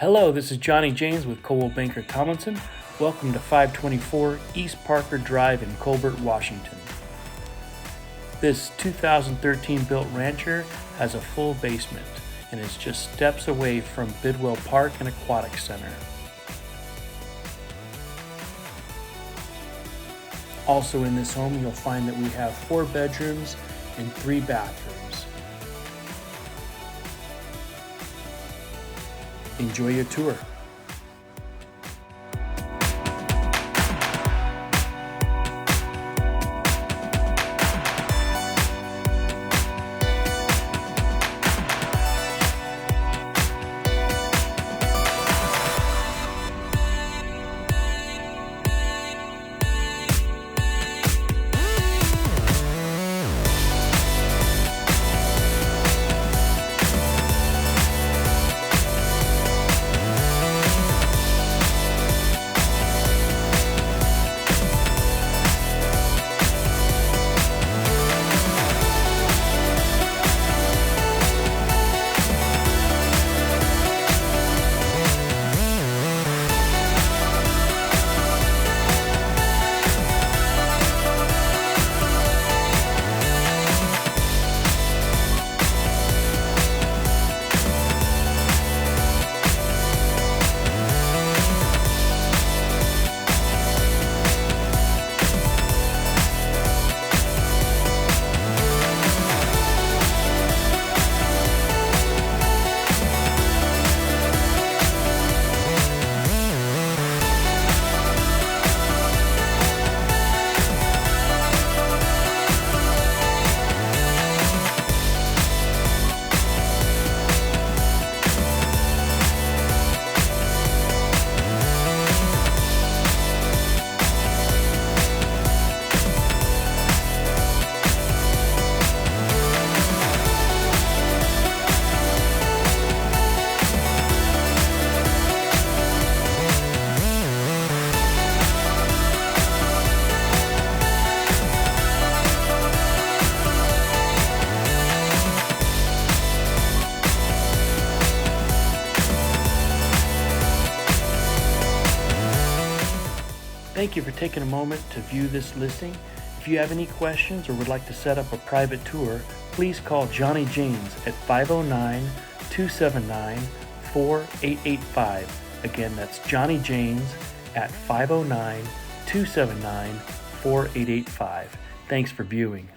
Hello, this is Johnny James with Coldwell Banker Tomlinson. Welcome to 524 East Parker Drive in Colbert, Washington. This 2013 built rancher has a full basement and is just steps away from Bidwell Park and Aquatic Center. Also in this home, you'll find that we have 4 bedrooms and 3 bathrooms. Enjoy your tour. Thank you for taking a moment to view this listing. If you have any questions or would like to set up a private tour, please call Johnny James at 509-279-4885. Again, that's Johnny James at 509-279-4885. Thanks for viewing.